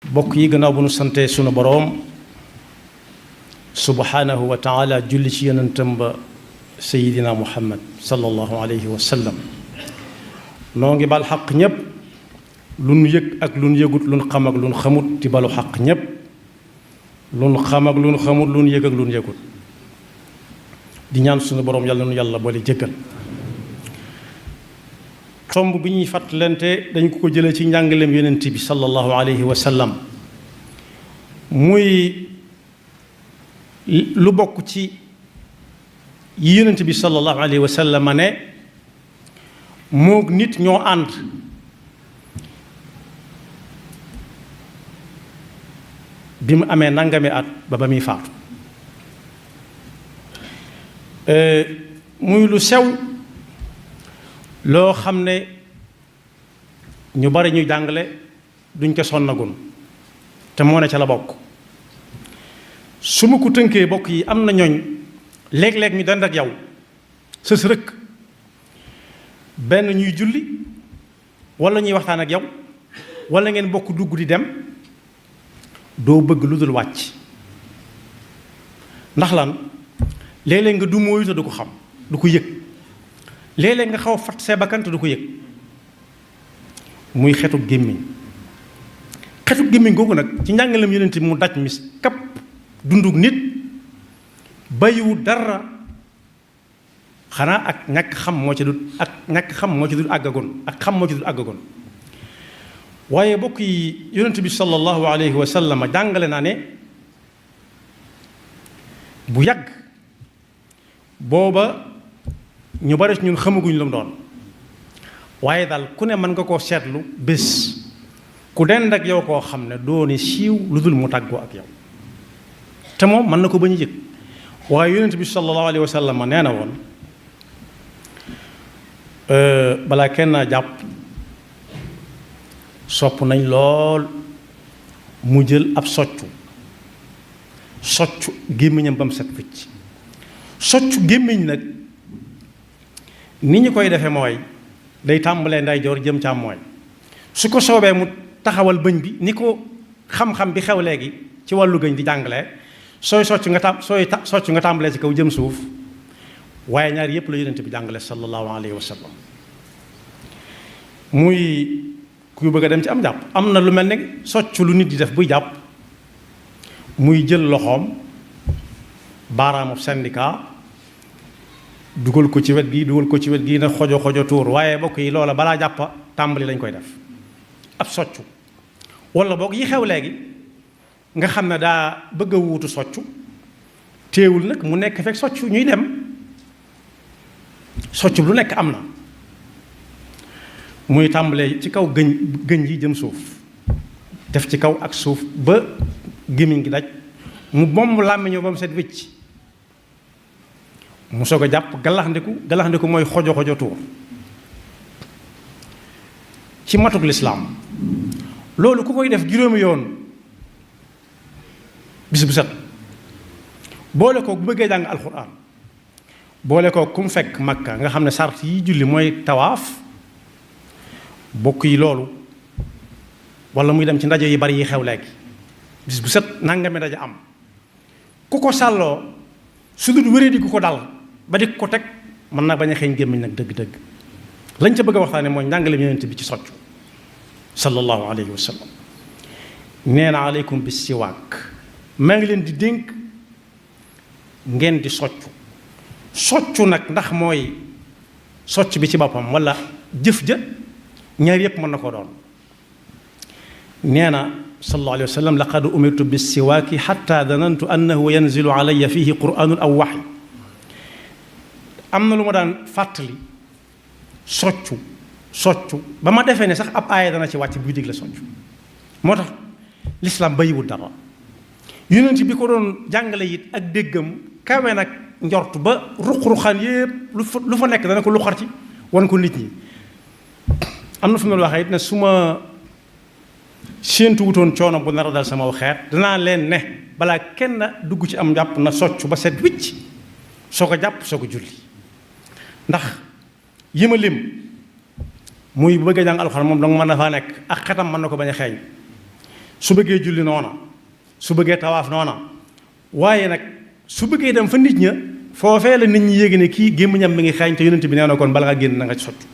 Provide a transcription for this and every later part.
bokk yi gannaaw bu nu sante sunu boroom subhanahu wa taala julli ci yonentam ba sayidina muhammad sallallahu alayhi wa sallam noo ngi bal xaq ñépp lu nu yëg ak lu nu yëgut lu nu xam ak lu nu xamut di balu xaq ñépp lu nu xam ak lu nu xamut lu nu yëg ak lu nu yëgut di ñaan sunu boroom yàlla nu yàlla boole jëggal tomb bi ñuy fàttalante dañ ko jëlee ci njàngaleem yonent bi sallallahu alayhi wa sallam muy lu bokk ci yi yonent bi sallallahu alayhi wa sallam ne moog nit ñoo ànd bi mu amee nangami at ba muy faatu muy lu sew loo xam ne ñu bari ñu jàngale duñ ko sonnagun te moo ne ca la bokk su ma ko tënkee bokk yi am na ñooñ léeg-léeg ñu dend ak yow sës rëkk benn ñuy julli wala ñuy waxtaan ak yow wala ngeen bokk dugg di dem doo bëgg lu dul wàcc ndax lan léeg-léeg nga du mooyu te du ko xam du ko yëg léeg-léeg nga xaw a fat see bakkan te du ko yëg muy xetu gémmiñ googu nag ci njàngalem yonent bi mu daj mis kap dunduk nit bàyyiwu dara xanaa ak ñàkk xam moo ci dul àggagoon ak xam moo ci dul àggagoon waaye bokk yi yonent bi sallallahu alayhi wa sallam jàngale naa ne bu yàgg booba ñu bari ñun xamaguñ lu mu doon waaye daal ku ne mën nga koo seetlu bés ku dend ak yow koo xam ne doone siiw lu dul mu tàggoo ak yow te moom mën na ko bañ a yëg waaye yonent bi sallallahu alayhi wa sallam nee na woon balaa kenn jàpp sopp nañ lool mu jël ab soccu gémmiñam ba mu set wicc soccu gémmiñ nag ni ñu koy defee mooy day tàmbalee ndeyjoor jëm càmmooñ su ko soobee mu taxawal bëñ bi ni ko xam-xam bi xew léegi ci wàllu gëñ di jàngalee sooy socc nga tàmbalee ci kaw jëm suuf waaye ñaar yépp la yonent bi jàngale sallallahu alayhi wa sallam muy ku bëgg a dem ci am jàpp am na lu mel ne socc lu nit di def buy jàpp muy jël loxoom baaraamu syndicat dugal ko ci wet gi na xojo tuur waaye bokk yi loola balaa jàppa tàmbali lañ koy def ab soccu wala boog yi xew léegi nga xam ne daa bëgg a wuutu soccu téewul nag mu nekk fekk soccu ñuy dem soccu lu nekk am na muy tàmbalee ci kaw gëñ yi jëm suuf def ci kaw ak suuf ba gémmiñ gi daj mu bomb làmmiñoo ba mu set wécc mu soog a jàpp galaxndiku mooy xojo tuur ci matuk lislaam loolu ku koy def juróomi yoon bis bu set boole ko bu bëggee jàng alxuraan boole ko ku mu fekk makka nga xam ne sart yi julli mooy tawaaf bokk yi loolu wala muy dem ci ndaje yi bari yi xew léegi bis bu set nangami ndaje am ku ko sàlloo su dul wéree di ku ko dal ba di ko teg mën naa bañ a xeeñ gémmiñ nag dëgg-dëgg lañ ca bëgg a waxtaane mooy njàngaleem yonent bi ci soccu sallallahu alayhi wa sallam nee na aleykum bi siwaak maa ngi leen di dénk ngeen di soccu nag ndax mooy socc bi ci boppam wala jëf ja ñaar yépp mën na ko doon nee na sallallahu alayhi wa sallam laqad umirtu bi siwaaki xatta danantu annahu yanzilu alayya fihi quraanun aw waxy am na lu ma daan fàttali soccu ba ma defee ne sax ab aaya dana ci wàcc buy digle soccu moo tax lislaam bayiwul dara yonent bi ko doon jàngale it ak déggam kawe nag njort ba ruq-ruqaan yépp lu fa nekk dana ko luxar ci wan ko nit ñi am na fu mu waxee it ne su ma séentu wutoon coono bu nar a dal sama xeet danaa leen ne balaa kenn dugg ci am jàpp na soccu ba set wicc soo ko jàpp soo ko julli ndax yi ma lim muy bu bëggee jàng alxuraan moom danga mën na faa nekk ak xetam mën na ko bañ a xeeñ su bëggee julli noona su bëggee tawaaf noona waaye nag su bëggee dem fa nit ña foofee la nit ñi yéegi ne kii gémmiñam mi ngi xeeñ te yonent bi nee na kon bala nga génn na nga soccu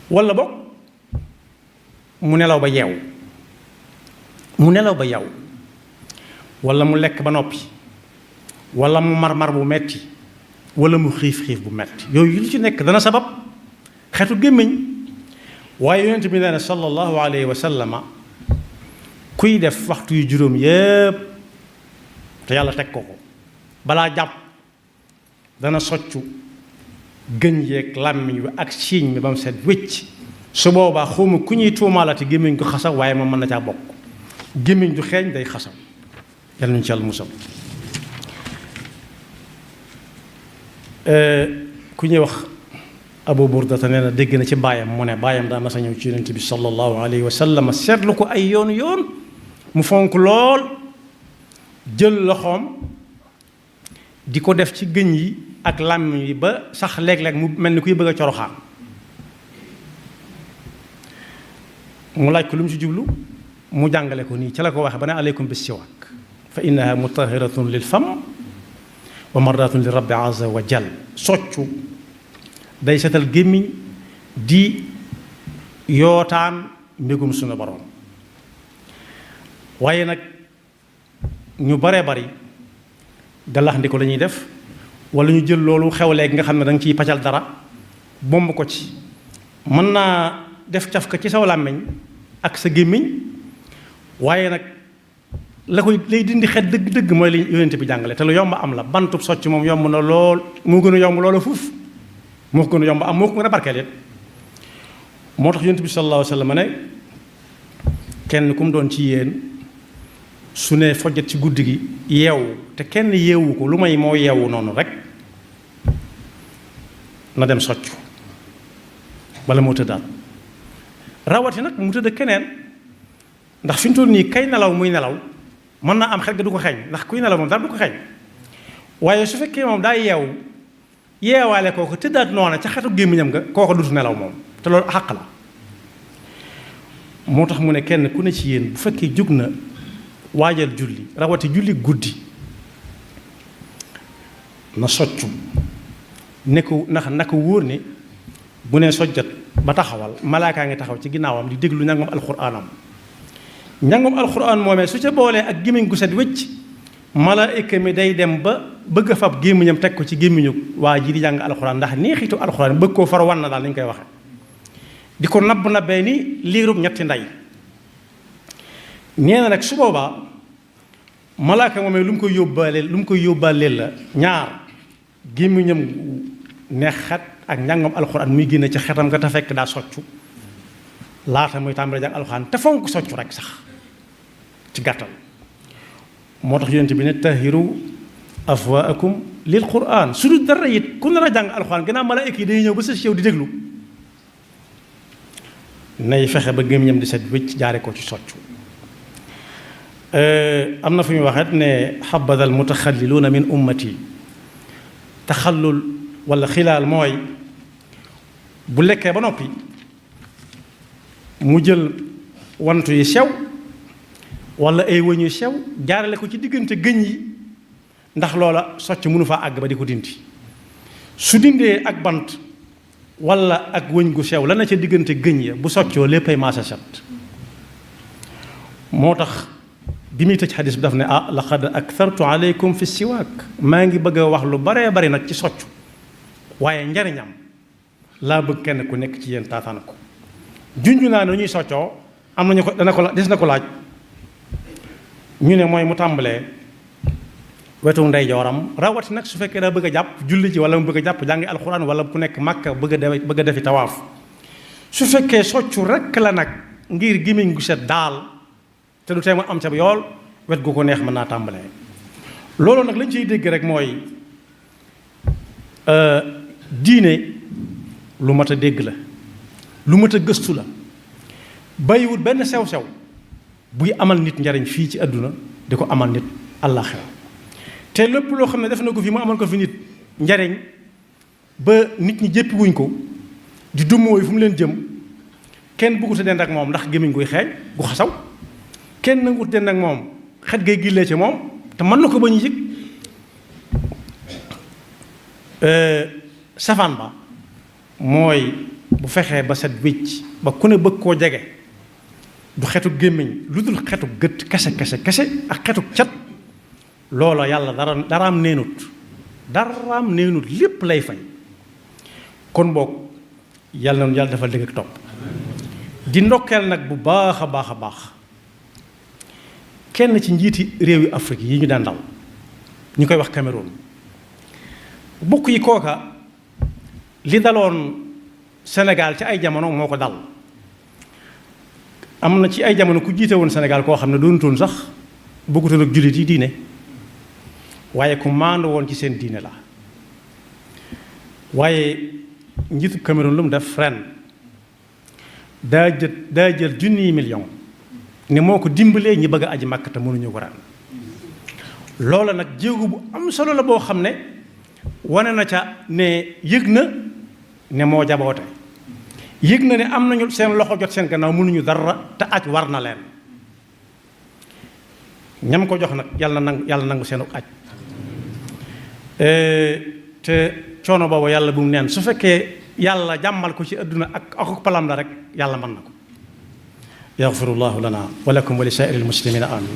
wala boog mu nelaw ba yeew wala mu lekk ba noppi wala mu mar bu metti wala mu xiif bu metti yooyu lu ci nekk dana sabab xetu gémmiñ waaye yonent bi nee na sallallahu alayhi wa sallama kuy def waxtu yu juróom yépp te yàlla teg ko balaa jàpp dana soccu gëñ yeeg làmmiñ wi ak siiñ mi ba mu set wécc su boobaa xawma ku ñuy tuumaalati gémmiñ gu xasaw waaye moom mën na caa bokk gémmiñ du xeeñ day xasaw yàlla nañu ci yàlla musal ku ñuy wax Abu Burdata nee na dégg na ci baayam mu ne baayam daa mas a ñëw ci yonent bi sallallahu alayhi wa sallam seetlu ko ay yoon mu fonk lool jël loxoom di ko def ci gëñ yi ak làmmiñ yi ba sax léeg-léeg mu mel ni kuy bëgg a coroxaan mu laaj ko lu mu ci jublu mu jàngale ko nii ca la ko waxe ba ne aleykum bis siwaak fa innaha mutahiratun lil fam wa mardatun li rabbi azza wa jal soccu day setal gémmiñ di yootaan mbégum sunu borom waaye nag ñu baree bari galax ndi ko la ñuy def wala ñu jël loolu xew léegi nga xam ne da nga ciy paccal dara bomb ko ci mën naa def caf ka ci saw làmmiñ ak sa gémmiñ waaye nag la koy lay dindi xet dëgg-dëgg mooy li yonent bi jàngale te lu yomb am la bantub socc moom yomb na lool moo gën a yomb loola fuuf moo ko gën a yomb am moo ko gën a barkeel it moo tax yonent bi sallallahu alayhi wa sallam ne kenn ku mu doon ci yéen su ne fojjat ci guddi gi yeewu te kenn yeewu ko lu may moo yeewu noonu rek na dem soccu wala moo tëddaat rawati nag mu tëdd keneen ndax fi mu toll nii kay nelaw muy nelaw mën naa am xel ga du ko xeeñ ndax kuy nelaw moom dara du ko xeeñ waaye su fekkee moom daa yeewaale kooku tëddaat noona ca xetu gémmiñam nga kooku dutu nelaw moom te loolu xàq la moo tax mu ne kenn ku ne ci yéen bu fekkee jóg na waajal julli rawati julli guddi na soccu ne ko ndax naka wóor ne bu ne sojjat ba taxawal malaakaa ngi taxaw ci ginnaawam di déglu njàngum alxuraanam njàngum alxuraan moomee su ca boolee ak gémmiñ gu set wécc malaayika mi day dem ba bëgg a fab gémmiñam teg ko ci gémmiñu waa ji di jàng alxuraan ndax neexitu alxuraan bëgg koo far wan na daal ni ñu koy waxe di ko nabbee ni liirub ñetti ndey nee na nag su boobaa malaaka moomee lu mu koy yóbbaaleel la ñaar gémmiñam neex xet ak njàngam alxuraan muy génne ci xetam nga te fekk daa soccu laata muy tàmbali jàng alxuraan te fonk soccu rek sax ci gàttal moo tax yonent bi ne tahiru afwaakum lil quraan su dul dara it ku nar a jàng alxuraan gannaaw malaayika yi dañuy ñëw ba sa yow di déglu nay fexe ba gémmiñam di set wécc jaare ko ci soccu am na fu ñu waxet ne xabada al mutaxalliluuna min ummati taxallul wala xilaal mooy bu lekkee ba noppi mu jël wantu yi sew wala ay wëñ yu sew jaarale ko ci diggante gëñ yi ndax loola socc mënu faa àgg ba di ko dindi su dindee ak bant wala ak wëñ gu sew la na ca diggante gëñ ya bu soccoo léppay maasa set moo tax bi muy tëj xadis bi daf ne laqad akthartu aleykum fi siwaak maa ngi bëgg a wax lu baree bari nag ci soccu waaye njariñam laa bëgg kenn ku nekk ci yéen taataan ko junj naa ne ñuy soccoo am nañu ko des na ko laaj ñu ne mooy mu tàmbalee wetu ndeyjooram rawati nag su fekkee daa bëgg a jàpp julli ci wala mu bëgg a jàpp jàngi alxuraan wala ku nekk màkka bëgg a defi tawaaf su fekkee soccu rekk la nag ngir gémmiñ gu set daal te du tee mu am ca yool wet gu ko neex mën naa tàmbalee loolu nag lañ ciy dégg rek mooy diine lu mat a dégg la lu mat a gëstu la bàyyiwut benn sew-sew buy amal nit njariñ fii ci àdduna di ko amal nit àllaaxira te lépp loo xam ne def na ko fi mu amal ko fi nit njariñ ba nit ñi jéppi wuñ ko di dummóoyu fu mu leen jëm kenn bëggu ta dend ak moom ndax gémmiñ guy xeeñ gu xasaw kenn nangut den nag moom xet gay gillee ci moom te mën na ko bañ yëg safaan ba mooy bu fexee ba set wécc ba ku ne bëgg koo jege du xetu gémmiñ lu dul xetu gët kese ak xetu cat loola yàlla daraam neenut lépp lay fay kon boog yàlla noonu yàlla dafa dëgg ak topp di ndokkeel nag bu baax a baax kenn ci njiiti réewi Afrique yi ñu daan dal ñu koy wax Cameroun bokk yi kooka li daloon Sénégal ci ay jamono moo ko dal am na ci ay jamono ku jiite woon Sénégal koo xam ne doonutoon sax bëggutoon ak jullit yi diine waaye ku maandu woon ci seen diine la waaye njiitu Cameroun lu mu def ren daa jël junniy million ne moo ko dimbalee ñi bëgg a aji Makka te mënuñu ko ren loola nag jéego bu am solo la boo xam ne wane na ca ne yëg na ne moo jaboote yëg na ne am nañu seen loxo jot seen gannaaw mënuñu dara te aj war na leen ñam ko jox nag yàlla nangu seenu aj te coono boobu yàlla bu mu neen su fekkee yàlla jàmmal ko ci adduna ak palam la rek yàlla mën na ko yaxfirullahu lana wa lakum wa li saa'iril muslimina amin